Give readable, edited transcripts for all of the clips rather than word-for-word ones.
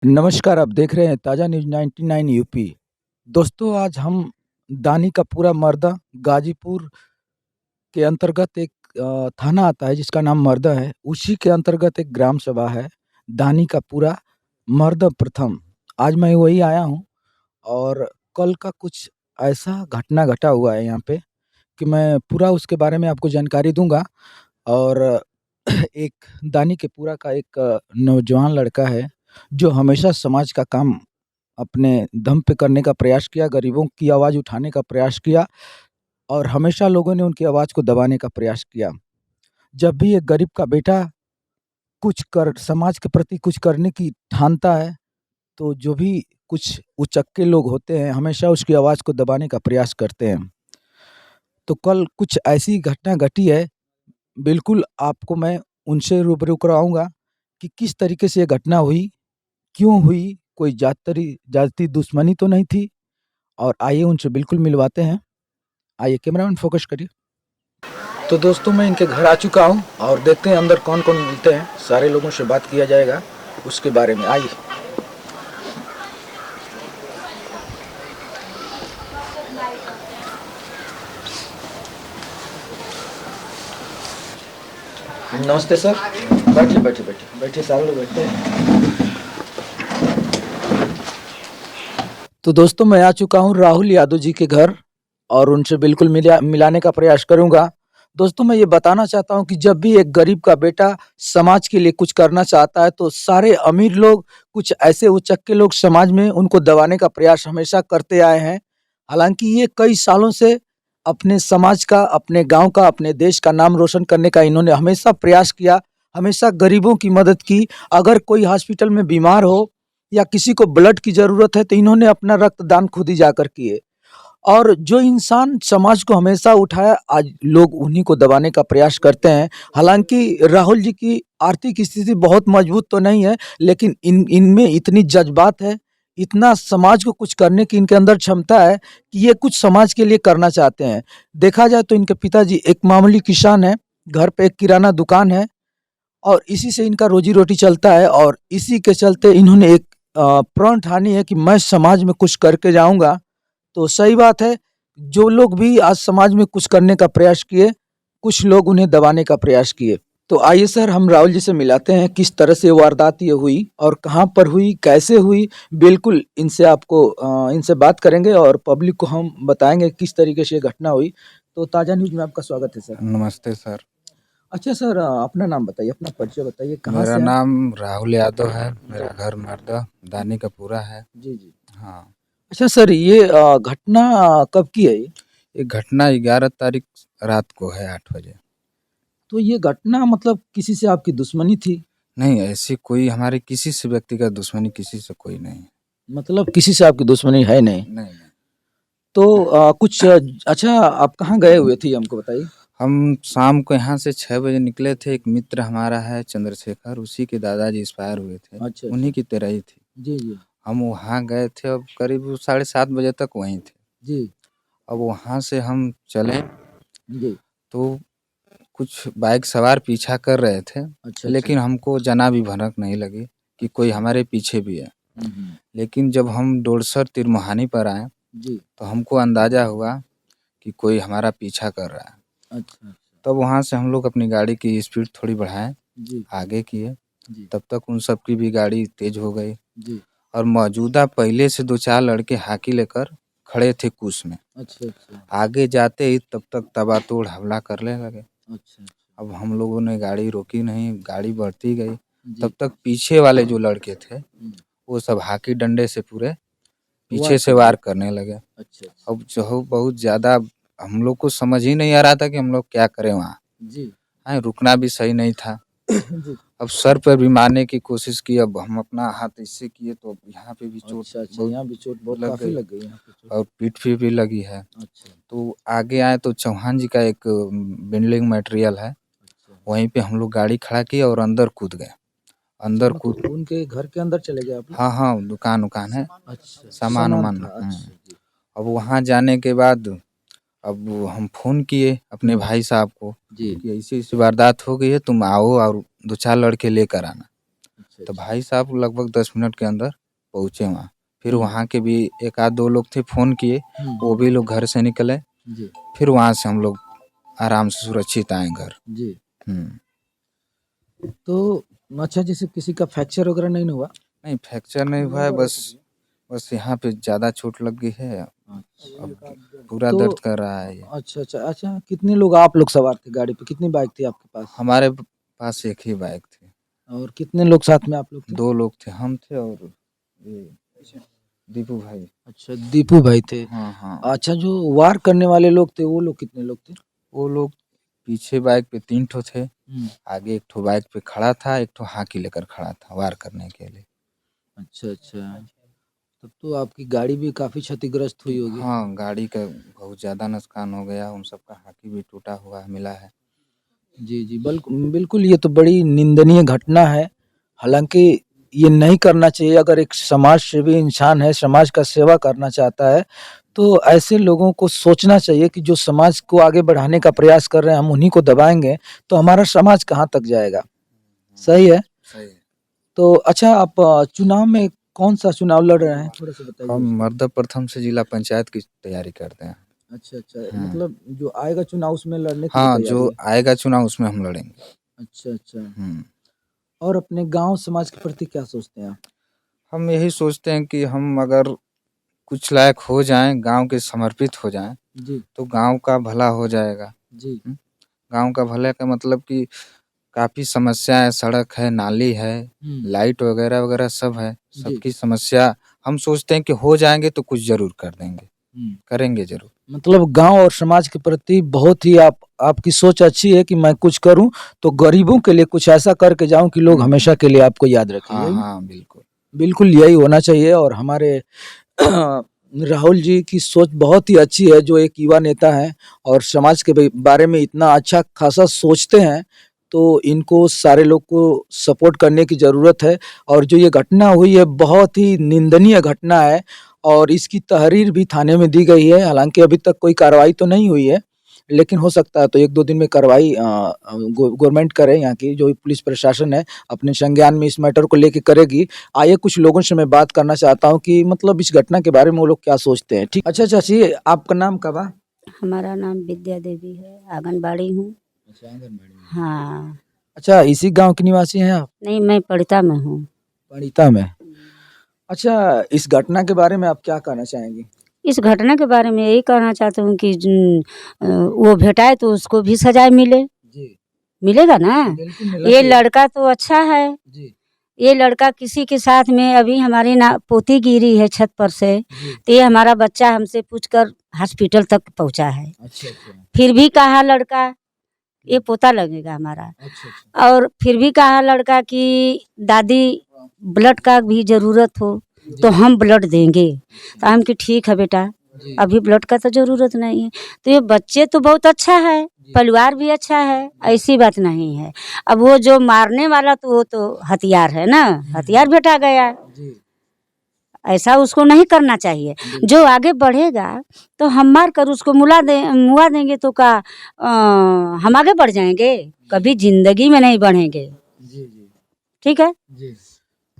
नमस्कार, आप देख रहे हैं ताज़ा न्यूज़ 99 यूपी। दोस्तों, आज हम दानी का पूरा मर्दा गाज़ीपुर के अंतर्गत एक थाना आता है जिसका नाम मर्दा है, उसी के अंतर्गत एक ग्राम सभा है, दानी का पूरा मर्दा प्रथम। आज मैं वही आया हूँ और कल का कुछ ऐसा घटना घटा हुआ है यहाँ पे कि मैं पूरा उसके बारे में आपको जानकारी दूँगा और एक दानी के पूरा का एक नौजवान लड़का है, जो हमेशा समाज का काम अपने दम पे करने का प्रयास किया, गरीबों की आवाज़ उठाने का प्रयास किया और हमेशा लोगों ने उनकी आवाज़ को दबाने का प्रयास किया। जब भी एक गरीब का बेटा कुछ कर समाज के प्रति कुछ करने की ठानता है, तो जो भी कुछ उचक्के लोग होते हैं, हमेशा उसकी आवाज़ को दबाने का प्रयास करते हैं। तो कल कुछ ऐसी घटना घटी है, बिल्कुल आपको मैं उनसे रूबरू कराऊँगा कि किस तरीके से ये घटना हुई, क्यों हुई, कोई जाति दुश्मनी तो नहीं थी और आइए उनसे बिल्कुल मिलवाते हैं। आइए कैमरामैन फ़ोकस करिए। तो दोस्तों मैं इनके घर आ चुका हूँ और देखते हैं अंदर कौन-कौन मिलते हैं। सारे लोगों से बात किया जाएगा उसके बारे में। आइए। नमस्ते सर। बैठिए सारे लोग बैठते हैं। तो दोस्तों मैं आ चुका हूँ राहुल यादव जी के घर और उनसे बिल्कुल मिलाने का प्रयास करूँगा। दोस्तों मैं ये बताना चाहता हूँ कि जब भी एक गरीब का बेटा समाज के लिए कुछ करना चाहता है, तो सारे अमीर लोग, कुछ ऐसे उचक्के लोग समाज में उनको दबाने का प्रयास हमेशा करते आए हैं। हालाँकि ये कई सालों से अपने समाज का, अपने गाँव का, अपने देश का नाम रोशन करने का इन्होंने हमेशा प्रयास किया, हमेशा गरीबों की मदद की। अगर कोई हॉस्पिटल में बीमार हो या किसी को ब्लड की ज़रूरत है, तो इन्होंने अपना रक्तदान खुद ही जाकर किए। और जो इंसान समाज को हमेशा उठाया, आज लोग उन्हीं को दबाने का प्रयास करते हैं। हालाँकि राहुल जी की आर्थिक स्थिति बहुत मजबूत तो नहीं है, लेकिन इनमें इतनी जज़्बात है, इतना समाज को कुछ करने की इनके अंदर क्षमता है कि ये कुछ समाज के लिए करना चाहते हैं। देखा जाए तो इनके पिताजी एक मामूली किसान हैं, घर पे एक किराना दुकान है और इसी से इनका रोज़ी-रोटी चलता है और इसी के चलते इन्होंने एक प्रण ठानी है कि मैं समाज में कुछ करके जाऊँगा। तो सही बात है, जो लोग भी आज समाज में कुछ करने का प्रयास किए, कुछ लोग उन्हें दबाने का प्रयास किए। तो आइए सर हम राहुल जी से मिलाते हैं, किस तरह से वारदात ये हुई और कहाँ पर हुई, कैसे हुई? बिल्कुल इनसे इनसे बात करेंगे और पब्लिक को हम बताएँगे किस तरीके से ये घटना हुई। तो ताज़ा न्यूज़ में आपका स्वागत है सर। नमस्ते सर। अच्छा सर, अपना नाम बताइए, अपना परिचय बताइए, कहाँ मेरा से हैं? नाम राहुल यादव है, मेरा जी, घर मर्दा दानी का पूरा है। जी, जी। हाँ, अच्छा सर, ये घटना कब की है ये? ये घटना 11 तारीख रात को है 8 बजे। तो ये घटना मतलब किसी से आपकी दुश्मनी थी? नहीं, ऐसी कोई हमारे किसी से व्यक्ति का दुश्मनी किसी से कोई नहीं। मतलब किसी से आपकी दुश्मनी है नहीं। नहीं, नहीं। तो अच्छा आप कहाँ गए हुए थे ये हमको बताइए? हम शाम को यहाँ से 6 बजे निकले थे, एक मित्र हमारा है चंद्रशेखर, उसी के दादाजी एक्सपायर हुए थे, अच्छा, उन्हीं अच्छा। की तरह ही थी। जी, जी। हम वहाँ गए थे अब करीब साढ़े 7 बजे तक वहीं थे। जी, अब वहाँ से हम चले जी। तो कुछ बाइक सवार पीछा कर रहे थे, अच्छा, अच्छा। लेकिन हमको जना भी भनक नहीं लगी कि कोई अच्छा। हमारे पीछे भी है। हुँ, हुँ। लेकिन जब हम डोरसर तिरमुहानी पर आए, जी। तो हमको अंदाज़ा हुआ कि कोई हमारा पीछा कर रहा है। अच्छा, अच्छा। तब वहाँ से हम लोग अपनी गाड़ी की स्पीड थोड़ी बढ़ाएँ, जी, आगे किए, जी, तब तक उन सब की भी गाड़ी तेज़ हो गई जी। और मौजूदा पहले से 2-4 लड़के हाकी लेकर खड़े थे कुछ में। अच्छा, अच्छा। आगे जाते ही तब तक तबातोड़ हमला करने लगे। अच्छा, अच्छा। अब हम लोगों ने गाड़ी रोकी नहीं, गाड़ी बढ़ती गई। तब जी। तक पीछे वाले जो लड़के थे, हुँ। वो सब हाकी डंडे से पूरे वार पीछे से करने वार लगे। करने लगे। अच्छा, अच्छा। अब जो बहुत ज़्यादा हम लोग को समझ ही नहीं आ रहा था कि हम लोग क्या करें वहाँ। जी। हैं, रुकना भी सही नहीं था। जी। अब सर पर भी मारने की कोशिश की, अब हम अपना हाथ इससे किए तो यहाँ पे भी चोट अच्छा, अच्छा। बहुत यहाँ भी चोट बहुत लग काफ़ी गई लग गई यहाँ पे चोट। और पीठ पे भी लगी है। अच्छा, तो आगे आए तो चौहान जी का एक बिल्डिंग मटेरियल है, अच्छा। वहीं पे हम लोग गाड़ी खड़ा किए और अंदर कूद गए। अच्छा, अंदर कूद मतलब उनके घर के अंदर चले गए आप लोग? हाँ, हाँ, दुकान-वुकान है, अच्छा, सामान सामान-वामान। था। अच्छा, जी। अब वहाँ जाने के बाद अब हम फ़ोन किए अपने हुँ। भाई साहब को जी। कि ऐसी-ऐसी वारदात हो गई है, तुम आओ और 2-4 लड़के लेकर आना। अच्छा, तो भाई साहब लगभग 10 मिनट के अंदर पहुँचे वहाँ। फिर हम्म। वहाँ के भी एक आध 2 लोग थे, फ़ोन किए, वो भी लोग घर से निकले। जी फिर वहाँ से हम लोग आराम से सुरक्षित आए घर। जी। हुँ। तो अच्छा, जैसे किसी का फ्रैक्चर वगैरह नहीं ना हुआ? नहीं फ्रैक्चर नहीं हुआ है, बस यहाँ पे ज़्यादा चोट लग गई है। अब पूरा तो दर्द कर रहा है ये। अच्छा, कितने लोग आप लोग सवार थे गाड़ी पे? कितनी बाइक थी आपके पास? हमारे पास एक ही बाइक थी। और कितने लोग साथ में आप लोग थे? 2 लोग थे, हम थे और ये दीपू भाई। अच्छा, दीपू भाई थे। हाँ, हाँ। अच्छा, जो वार करने वाले लोग थे वो लोग कितने लोग थे? वो लोग पीछे बाइक पे 3 ठो थे, हुँ। आगे 1 ठो बाइक पे खड़ा था, 1 ठो हाकी लेकर खड़ा था वार करने के लिए। अच्छा। तब तो आपकी गाड़ी भी काफ़ी क्षतिग्रस्त हुई होगी। हाँ, गाड़ी का बहुत ज़्यादा नुकसान हो गया, उन सबका हाकी भी टूटा हुआ मिला है। जी, बिल्कुल ये तो बड़ी निंदनीय घटना है। हालाँकि ये नहीं करना चाहिए। अगर एक समाज सेवी इंसान है, समाज का सेवा करना चाहता है, तो ऐसे लोगों को सोचना चाहिए कि जो समाज को आगे बढ़ाने का प्रयास कर रहे हैं, हम उन्हीं को दबाएँगे, तो हमारा समाज कहाँ तक जाएगा। सही है? सही है। तो अच्छा, आप चुनाव में कौन-सा चुनाव लड़ रहे हैं? थोड़ा-सा बताइए हम उसका। मर्द प्रथम से जिला पंचायत की तैयारी करते हैं। अच्छा, हाँ। मतलब जो आएगा चुनाव उसमें लड़ने के लिए हाँ, तैयारी जो है। आएगा चुनाव उसमें हम लड़ेंगे। अच्छा। हुँ। और अपने गाँव समाज के प्रति क्या सोचते हैं आप? हम यही सोचते हैं कि हम अगर कुछ लायक हो जाएँ, गाँव के समर्पित हो जाएँ, जी, तो गाँव का भला हो जाएगा। जी, हुँ। गाँव का भले का मतलब कि काफ़ी समस्या है, सड़क है, नाली है, हुँ, लाइट वगैरह-वगैरह सब है। जी, सबकी समस्या हम सोचते हैं कि हो जाएँगे तो कुछ ज़रूर कर देंगे, हुँ। करेंगे ज़रूर। मतलब गाँव और समाज के प्रति बहुत ही आपकी सोच अच्छी है कि मैं कुछ करूँ, तो गरीबों के लिए कुछ ऐसा करके जाऊँ कि लोग हुँ, हमेशा हुँ। के लिए आपको याद रखें, हाँ, यही ना? हाँ, बिल्कुल। बिल्कुल यही होना चाहिए। और हमारे राहुल जी की सोच बहुत ही अच्छी है, जो एक युवा नेता हैं और समाज के बारे में इतना अच्छा खासा सोचते हैं, तो इनको सारे लोग को सपोर्ट करने की ज़रूरत है। और जो ये घटना हुई है बहुत ही निंदनीय घटना है और इसकी तहरीर भी थाने में दी गई है। हालाँकि अभी तक कोई कार्रवाई तो नहीं हुई है, लेकिन हो सकता है तो 1-2 दिन में कार्रवाई गवर्नमेंट करे, यहाँ की जो पुलिस प्रशासन है अपने संज्ञान में इस मैटर को लेके करेगी। आइए कुछ लोगों से मैं बात करना चाहता हूँ कि मतलब इस घटना के बारे में वो लोग क्या सोचते हैं। ठीक, अच्छा चाची, आपका नाम क्या बा? हमारा नाम विद्या देवी है, आंगनबाड़ी हूँ। अच्छा, आंगनबाड़ी में। हाँ, अच्छा, इसी गाँव की निवासी हैं आप? नहीं मैं पड़िता में हूँ। पणिता में। अच्छा, इस घटना के बारे में आप क्या कहना चाहेंगी? इस घटना के बारे में यही कहना चाहती हूँ कि वो भेटाए तो उसको भी सज़ाए मिले, जी, मिलेगा ना? बिल्कुल मिलना ये चाहिए। लड़का तो अच्छा है, जी, ये लड़का किसी के साथ में अभी हमारी ना पोती गिरी है छत पर से, जी। तो ये हमारा बच्चा हमसे पूछकर हॉस्पिटल तक पहुँचा है। अच्छा। फिर भी कहा लड़का, ये पोता लगेगा हमारा। अच्छा। और फिर भी कहा लड़का कि दादी ब्लड का भी ज़रूरत हो तो हम ब्लड देंगे। तो हम कि ठीक है बेटा, जी, अभी ब्लड का तो ज़रूरत नहीं है। तो ये बच्चे तो बहुत अच्छा है, परिवार भी अच्छा है, ऐसी बात नहीं है। अब वो जो मारने वाला तो वो तो हथियार है ना, हथियार भेटा गया। जी, ऐसा उसको नहीं करना चाहिए। जो आगे बढ़ेगा तो हम मार कर उसको मुआ देंगे तो का हम आगे बढ़ जाएंगे, कभी ज़िंदगी में नहीं बढ़ेंगे। जी, ठीक है, जी।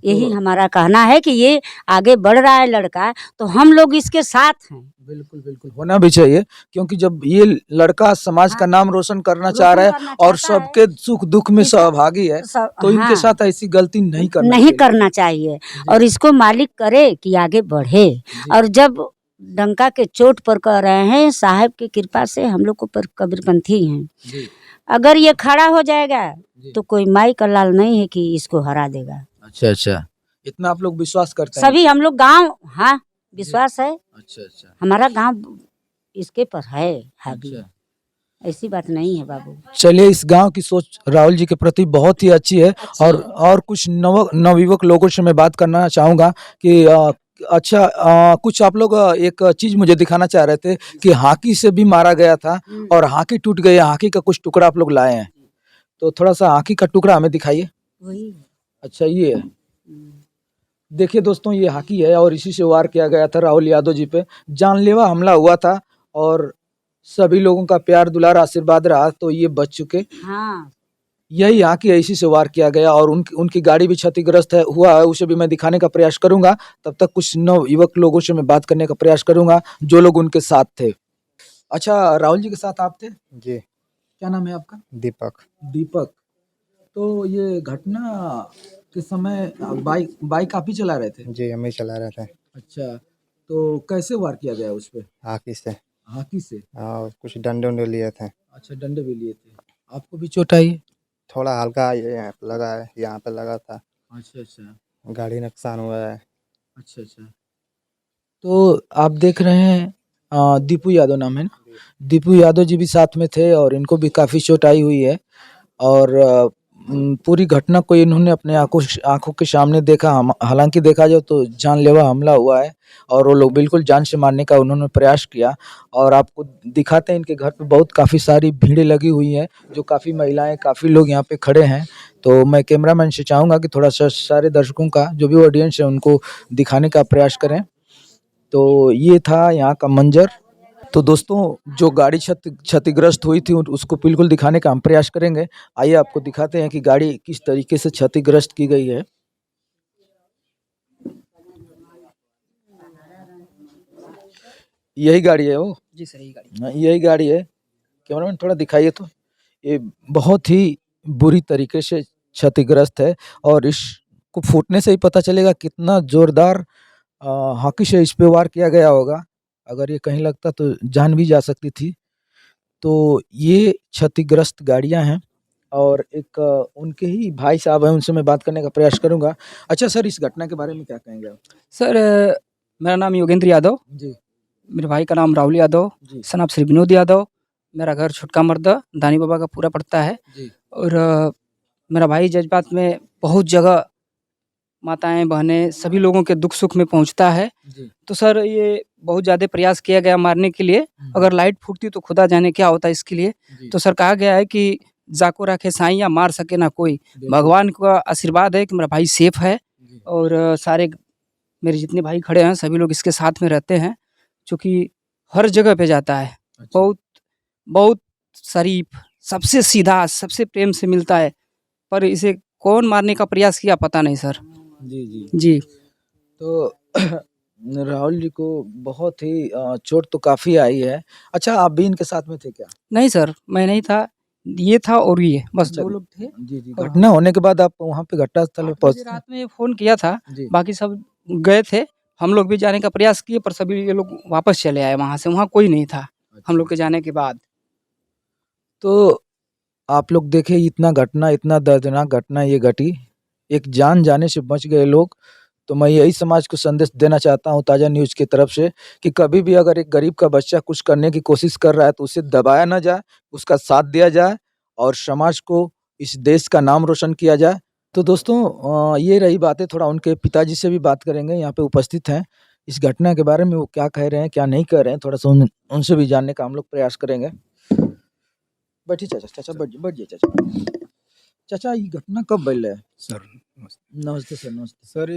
यही तो हमारा कहना है कि ये आगे बढ़ रहा है लड़का, तो हम लोग इसके साथ हैं। बिल्कुल होना भी चाहिए, क्योंकि जब ये लड़का समाज का हाँ, नाम रोशन करना चाह रोशन रहा है करना और चाहता है, सबके सुख-दुःख में इसका सहभागी है, सब तो इनके हाँ, साथ ऐसी गलती नहीं करना नहीं चाहिए करना लोगों चाहिए। को। और इसको मालिक करे कि आगे बढ़े। जी, और जब डंका के चोट पर कह रहे हैं, साहब की कृपा से हम लोग को पर कबीरपंथी हैं, जी, अगर ये खड़ा हो जाएगा जी। तो कोई माई का लाल नहीं है कि इसको हरा देगा। अच्छा। इतना आप लोग विश्वास करते हैं सभी इस पे? हम लोग गाँव, हाँ, जी। विश्वास है, अच्छा। हमारा गाँव इसके पर है हावी। अच्छा। ऐसी बात नहीं है बाबू। चलिए, इस गाँव की सोच राहुल जी के प्रति बहुत ही अच्छी है। अच्छी है। और कुछ नवयुवक लोगों से मैं बात करना चाहूँगा कि अच्छा, कुछ आप लोग एक चीज़ मुझे दिखाना चाह रहे थे कि हॉकी से भी मारा गया था और हॉकी टूट गई है, हॉकी का कुछ टुकड़ा आप लोग लाए हैं। तो थोड़ा-सा हॉकी का टुकड़ा हमें दिखाइए। वही। अच्छा, ये है। देखिए दोस्तों, ये हॉकी है और इसी से वार किया गया था राहुल यादव जी पे। जानलेवा हमला हुआ था और सभी लोगों का प्यार दुलार आशीर्वाद रहा तो ये बच चुके। हाँ, यही यहाँ की ऐसी से वार किया गया और उनकी गाड़ी भी क्षतिग्रस्त है हुआ है, उसे भी मैं दिखाने का प्रयास करूंगा। तब तक कुछ नव युवक लोगों से मैं बात करने का प्रयास करूंगा जो लोग उनके साथ थे। अच्छा, राहुल जी के साथ आप थे? जी, क्या नाम है आपका? दीपक। दीपक। तो ये घटना के समय बाइक बाइक आप ही चला रहे थे? जी, हम ही चला रहे थे अच्छा, तो कैसे वार किया गया उस पे? हाथी से। हाथी से? और कुछ डंडे उंडे लिए थे। अच्छा, डंडे भी लिए थे। आपको भी चोट आई? थोड़ा हल्का ये यहाँ पे लगा है, यहाँ पे लगा था। अच्छा अच्छा। गाड़ी नुकसान हुआ है। अच्छा अच्छा। तो आप देख रहे हैं दीपू यादव नाम है ना? दीपू यादव जी भी साथ में थे और इनको भी काफ़ी चोट आई हुई है और पूरी घटना को इन्होंने अपने आंखों के सामने देखा। हालांकि देखा जाए तो जानलेवा हमला हुआ है और वो लोग बिल्कुल जान से मारने का उन्होंने प्रयास किया। और आपको दिखाते हैं इनके घर पे बहुत काफ़ी सारी भीड़ें लगी हुई हैं, जो काफ़ी महिलाएं, काफ़ी लोग यहाँ पे खड़े हैं। तो मैं कैमरामैन से चाहूँगा कि थोड़ा सा सारे दर्शकों का जो भी ऑडियंस है उनको दिखाने का प्रयास करें। तो ये था यहाँ का मंजर। तो दोस्तों, जो गाड़ी क्षतिग्रस्त हुई थी उसको बिल्कुल दिखाने का हम प्रयास करेंगे। आइए आपको दिखाते हैं कि गाड़ी किस तरीके से क्षतिग्रस्त की गई है। यही गाड़ी है वो? जी सर, यही गाड़ी। हाँ, यही गाड़ी है। कैमरामैन थोड़ा दिखाइए तो। ये बहुत ही बुरी तरीके से क्षतिग्रस्त है और इसको फूटने से ही पता चलेगा कितना जोरदार हॉकी से इस पे वार किया गया होगा। अगर ये कहीं लगता तो जान भी जा सकती थी। तो ये क्षतिग्रस्त गाड़ियाँ हैं और एक उनके ही भाई साहब हैं, उनसे मैं बात करने का प्रयास करूँगा। अच्छा सर, इस घटना के बारे में क्या कहेंगे आप? सर मेरा नाम योगेंद्र यादव, जी, मेरे भाई का नाम राहुल यादव, जी, सन ऑफ श्री विनोद यादव। मेरा घर छुटका मर्दा दानी बाबा का पूरा पड़ता है। जी, और मेरा भाई जज्बात में बहुत जगह माताएं बहनें सभी लोगों के दुख सुख में पहुंचता है। जी। तो सर ये बहुत ज़्यादा प्रयास किया गया मारने के लिए। अगर लाइट फूटती तो खुदा जाने क्या होता इसके लिए। जी, तो सर कहा गया है कि जाको राखे साईं, या मार सके ना कोई। बिल्कुल। भगवान का आशीर्वाद है कि मेरा भाई सेफ है जी, और सारे मेरे जितने भाई खड़े हैं सभी लोग इसके साथ में रहते हैं, चूँकि हर जगह पे जाता है। अच्छा, बहुत बहुत शरीफ, सबसे सीधा, सबसे प्रेम से मिलता है, पर इसे कौन मारने का प्रयास किया पता नहीं सर। जी, जी। जी। तो राहुल जी को बहुत ही चोट तो काफ़ी आई है। अच्छा, आप भी इनके साथ में थे क्या? नहीं सर, मैं नहीं था, ये था और ये, बस अच्छा, 2 लोग थे। जी, जी। और घटना होने के बाद आप वहाँ पे घटनास्थल पे 8 बजे पहुँचे? रात में फ़ोन किया था, जी, बाकी सब गए थे। हम लोग भी जाने का प्रयास किए पर सभी ये लोग वापस चले आए वहाँ से, वहाँ कोई नहीं था हम लोग अच्छा। के जाने के बाद। तो आप लोग देखिए, इतना दर्दनाक घटना ये घटी। एक जान जाने से बच गए लोग। तो मैं यही समाज को संदेश देना चाहता हूँ ताज़ा न्यूज़ की तरफ से कि कभी भी अगर एक गरीब का बच्चा कुछ करने की कोशिश कर रहा है तो उसे दबाया ना जाए, उसका साथ दिया जाए और समाज को, इस देश का नाम रोशन किया जाए। तो दोस्तों, ये रही बातें। थोड़ा उनके पिताजी से भी बात करेंगे, यहाँ पे उपस्थित हैं। इस घटना के बारे में वो क्या कह रहे हैं, क्या नहीं कह रहे हैं, थोड़ा-सा उनसे भी जानने का हम लोग प्रयास करेंगे। बैठिए चाचा, चाचा बैठ जाइए चाचा। चाचा, ये घटना कब भइल है? सर नमस्ते। नमस्ते सर, नमस्ते। सर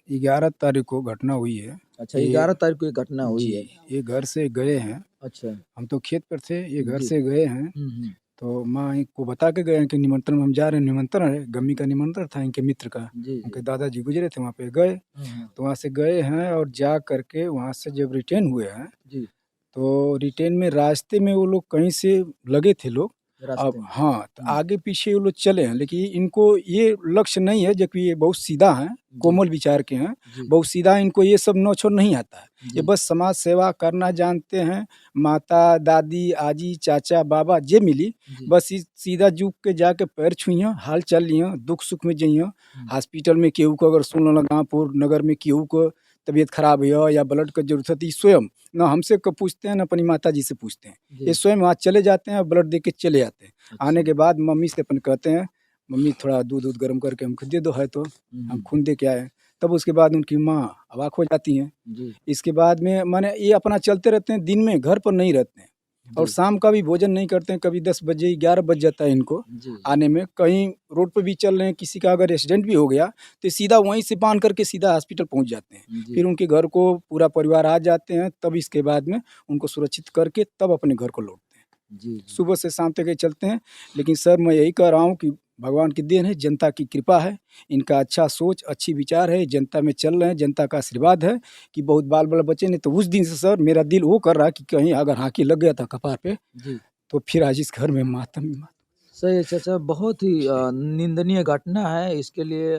ये 11 तारीख को घटना हुई है। अच्छा, ये 11 तारीख को ये घटना हुई जी, है। ये घर से गए हैं। अच्छा। हम तो खेत पर थे, ये घर जी। से गए हैं। हुँ, हुँ। तो माँ को बता के गए हैं कि निमंत्रण में हम जा रहे हैं, निमंत्रण है, गम्मी का निमंत्रण था इनके मित्र का। जी, उनके जी। दादाजी गुजरे थे, वहाँ पे गए। हुँ, हुँ। तो वहाँ से गए हैं और जा करके वहाँ से जब रिटर्न हुए हैं, जी, तो रिटर्न में रास्ते में वो लोग कहीं से लगे थे लोग। रास्ते अब में। हाँ, तो हुँ। आगे पीछे वो लोग चले हैं, लेकिन इनको ये लक्ष्य नहीं है, जबकि ये बहुत सीधा हैं, जी, कोमल विचार के हैं, जी, बहुत सीधा, इनको ये सब नौछोड़ नहीं आता है। ये जी। बस समाज सेवा करना जानते हैं। माता, दादी, आजी, चाचा, बाबा जे मिली, जी। बस सीधा झुक के जाके पैर छुइयाँ, हाल चाल लियाँ, दुख सुख में जइयाँ। हॉस्पिटल में केहू को अगर सुन लेना गाँवपुर नगर में केहू को तबीयत खराब है या ब्लड का जरूरत है, तो ये स्वयं ना हमसे पूछते हैं, ना अपनी माता जी से पूछते हैं। जी। ये स्वयं वहाँ चले जाते हैं और ब्लड दे के चले आते हैं। अच्छा। आने के बाद मम्मी से अपन कहते हैं, मम्मी थोड़ा दूध गर्म करके हमको दे दो, है तो हुँ, हम हुँ। खून दे के आए। तब उसके बाद उनकी माँ अवाक हो जाती हैं। जी, इसके बाद में माने ये अपना चलते रहते हैं, दिन में घर पर नहीं रहते हैं और जी, शाम का भी भोजन नहीं करते हैं। कभी 10 बजे 11 बज जाता है इनको जी, आने में। कहीं रोड पे भी चल रहे हैं, किसी का अगर एक्सीडेंट भी हो गया तो सीधा वहीं से बांध करके सीधा हॉस्पिटल पहुंच जाते हैं। जी। फिर उनके घर को पूरा परिवार आ जाते हैं, तब इसके बाद में उनको सुरक्षित करके तब अपने घर को लौटते हैं। जी, जी। सुबह से शाम तक ये चलते हैं। लेकिन सर मैं यही कह रहा हूँ कि भगवान की देन है, जनता की कृपा है, इनका अच्छा सोच, अच्छी विचार है, जनता में चल रहे हैं, जनता का आशीर्वाद है कि बहुत बाल-बाल बचे। नहीं तो उस दिन से सर मेरा दिल वो कर रहा है कि कहीं अगर हांकी लग गया था कपार पे, जी। तो फिर आज इस घर में मातम ही मातम। सही है चाचा, बहुत ही निंदनीय घटना है, इसके लिए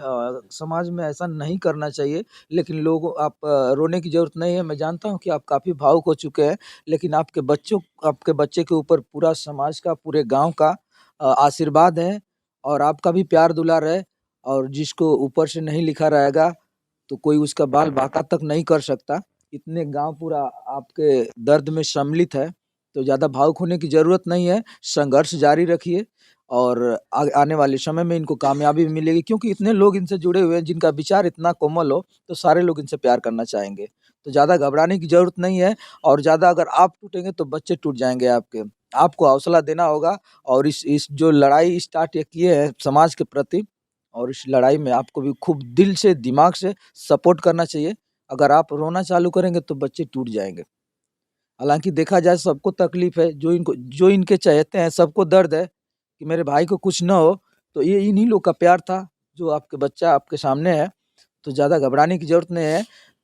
समाज में ऐसा नहीं करना चाहिए। लेकिन लोगों आप रोने की ज़रूरत नहीं है, मैं जानता हूँ कि आप काफ़ी भावुक हो चुके हैं, लेकिन आपके बच्चे के ऊपर पूरा समाज का, पूरे गाँव का आशीर्वाद है और आपका भी प्यार दुलार है और जिसको ऊपर से नहीं लिखा रहेगा, तो कोई उसका बाल बांका तक नहीं कर सकता। इतने गाँव पूरा आपके दर्द में सम्मिलित है, तो ज़्यादा भावुक होने की ज़रूरत नहीं है, संघर्ष जारी रखिए और आने वाले समय में इनको कामयाबी भी मिलेगी क्योंकि इतने लोग इनसे जुड़े हुए हैं जिनका विचार इतना कोमल हो, तो सारे लोग इनसे प्यार करना चाहेंगे। तो ज़्यादा घबराने की ज़रूरत नहीं है और ज़्यादा अगर आप टूटेंगे तो बच्चे टूट जाएँगे आपके। आपको हौसला देना होगा और इस जो लड़ाई स्टार्ट ये किए हैं समाज के प्रति और इस लड़ाई में आपको भी खूब दिल से, दिमाग से सपोर्ट करना चाहिए। अगर आप रोना चालू करेंगे तो बच्चे टूट जाएँगे। हालाँकि देखा जाए सबको तकलीफ़ है, जो इनके चहेते हैं सबको दर्द है कि मेरे भाई को कुछ ना हो, तो ये इन्हीं लोग का प्यार था, जो आपके बच्चा आपके सामने है, तो ज़्यादा घबराने की ज़रूरत नहीं है।